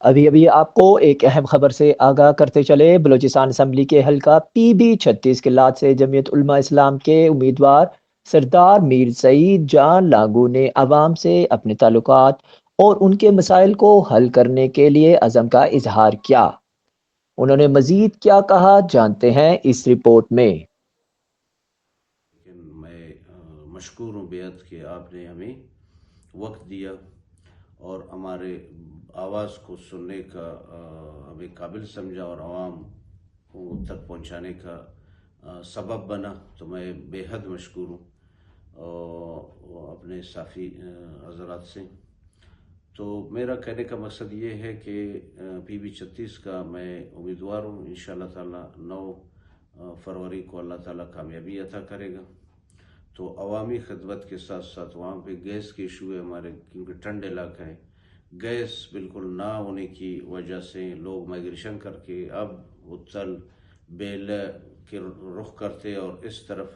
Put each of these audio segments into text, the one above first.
ابھی آپ کو ایک اہم خبر سے آگاہ کرتے چلے۔ بلوچستان اسمبلی کے حلقہ پی بی 36 کے لات سے جمعیت علماء اسلام کے امیدوار سردار میر سعید جان لانگو نے عوام سے اپنے تعلقات اور ان کے مسائل کو حل کرنے کے لیے عزم کا اظہار کیا۔ انہوں نے مزید کیا کہا، جانتے ہیں اس رپورٹ میں۔ لیکن میں مشکور ہوں بیعت کہ آپ نے ہمیں وقت دیا اور ہمارے آواز کو سننے کا ہمیں قابل سمجھا اور عوام کو تک پہنچانے کا سبب بنا، تو میں بے حد مشکور ہوں اپنے ساتھی حضرات سے۔ تو میرا کہنے کا مقصد یہ ہے کہ پی بی 36 کا میں امیدوار ہوں۔ انشاءاللہ تعالی 9 فروری کو اللہ تعالیٰ کامیابی عطا کرے گا۔ تو عوامی خدمت کے ساتھ ساتھ وہاں پہ گیس کے ایشو ہے ہمارے، کیونکہ ٹھنڈ علاقہ ہے، گیس بالکل نہ ہونے کی وجہ سے لوگ مائگریشن کر کے اب اتل بیل کے رخ کرتے اور اس طرف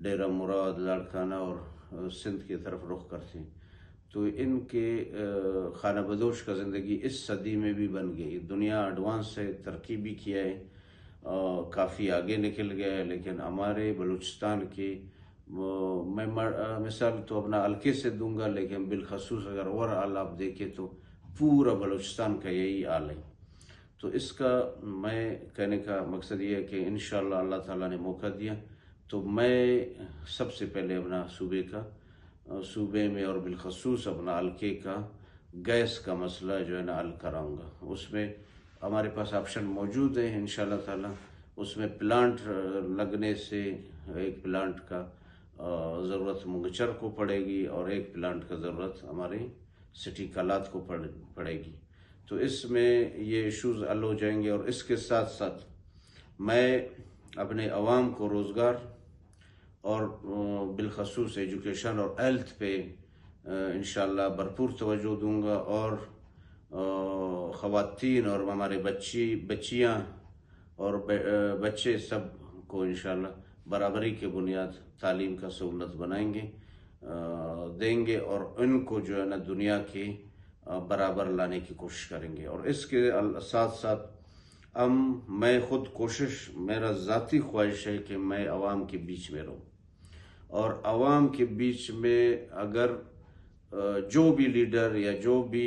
ڈیرہ مراد، لاڑکانہ اور سندھ کی طرف رخ کرتے ہیں۔ تو ان کے خانہ بدوش کا زندگی اس صدی میں بھی بن گئی۔ دنیا ایڈوانس ہے، ترقی بھی کیا ہے، کافی آگے نکل گیا ہے، لیکن ہمارے بلوچستان کی میں مثال تو اپنا حلقے سے دوں گا، لیکن بالخصوص اگر اور حال آپ دیکھیں تو پورا بلوچستان کا یہی حال ہے۔ تو اس کا میں کہنے کا مقصد یہ ہے کہ انشاءاللہ اللہ تعالیٰ نے موقع دیا تو میں سب سے پہلے اپنا صوبے میں اور بالخصوص اپنا حلقے کا گیس کا مسئلہ جو ہے نا حل کراؤں گا۔ اس میں ہمارے پاس آپشن موجود ہے انشاءاللہ تعالیٰ۔ اس میں پلانٹ لگنے سے ایک پلانٹ کا ضرورت منگچر کو پڑے گی اور ایک پلانٹ کا ضرورت ہمارے سٹی کالات کو پڑے گی۔ تو اس میں یہ ایشوز حل ہو جائیں گے، اور اس کے ساتھ ساتھ میں اپنے عوام کو روزگار اور بالخصوص ایجوکیشن اور ہیلتھ پہ انشاءاللہ بھرپور توجہ دوں گا، اور خواتین اور ہمارے بچیاں اور بچے سب کو انشاءاللہ برابری کے بنیاد تعلیم کا سہولت دیں گے اور ان کو جو ہے نا دنیا کی برابر لانے کی کوشش کریں گے۔ اور اس کے ساتھ ساتھ میں خود میرا ذاتی خواہش ہے کہ میں عوام کے بیچ میں رہوں، اور عوام کے بیچ میں اگر جو بھی لیڈر یا جو بھی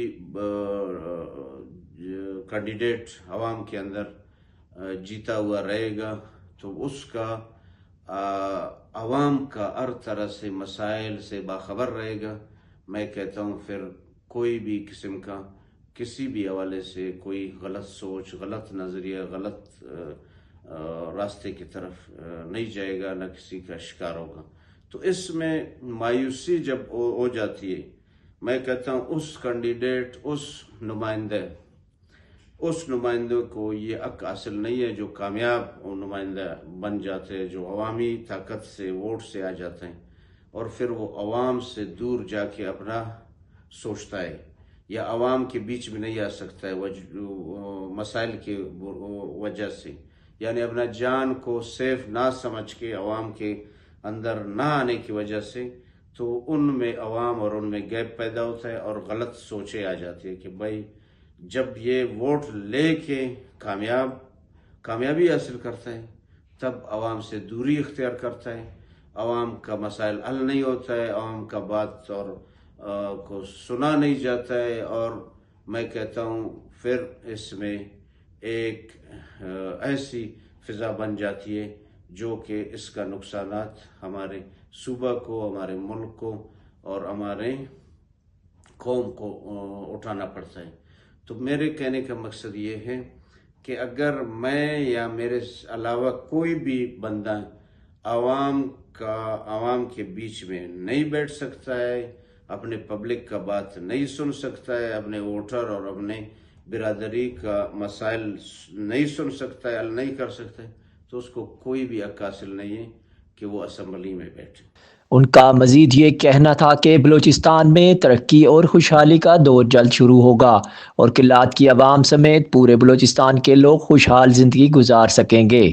کینڈیڈیٹ عوام کے اندر جیتا ہوا رہے گا تو اس کا عوام کا ہر طرح سے مسائل سے باخبر رہے گا۔ میں کہتا ہوں پھر کوئی بھی قسم کا کسی بھی حوالے سے کوئی غلط سوچ، غلط نظریہ، غلط راستے کی طرف نہیں جائے گا، نہ کسی کا شکار ہوگا۔ تو اس میں مایوسی جب ہو جاتی ہے، میں کہتا ہوں اس کینڈیڈیٹ، اس نمائندے کو یہ حق حاصل نہیں ہے جو کامیاب نمائندہ بن جاتے ہیں، جو عوامی طاقت سے ووٹ سے آ جاتے ہیں اور پھر وہ عوام سے دور جا کے اپنا سوچتا ہے یا عوام کے بیچ میں نہیں آ سکتا ہے مسائل کی وجہ سے، یعنی اپنا جان کو سیف نہ سمجھ کے عوام کے اندر نہ آنے کی وجہ سے، تو ان میں عوام اور ان میں گیپ پیدا ہوتا ہے اور غلط سوچیں آ جاتی ہے کہ بھائی جب یہ ووٹ لے کے کامیابی حاصل کرتا ہے تب عوام سے دوری اختیار کرتا ہے، عوام کا مسائل حل نہیں ہوتا ہے، عوام کا بات اور کو سنا نہیں جاتا ہے، اور میں کہتا ہوں پھر اس میں ایک ایسی فضا بن جاتی ہے جو کہ اس کا نقصانات ہمارے صوبہ کو، ہمارے ملک کو اور ہمارے قوم کو اٹھانا پڑتا ہے۔ تو میرے کہنے کا مقصد یہ ہے کہ اگر میں یا میرے علاوہ کوئی بھی بندہ عوام کے بیچ میں نہیں بیٹھ سکتا ہے، اپنے پبلک کا بات نہیں سن سکتا ہے، اپنے ووٹر اور اپنے برادری کا مسائل نہیں سن سکتا ہے، حل نہیں کر سکتا ہے، تو اس کو کوئی بھی حق حاصل نہیں ہے کہ وہ اسمبلی میں بیٹھے۔ ان کا مزید یہ کہنا تھا کہ بلوچستان میں ترقی اور خوشحالی کا دور جلد شروع ہوگا اور کلات کی عوام سمیت پورے بلوچستان کے لوگ خوشحال زندگی گزار سکیں گے۔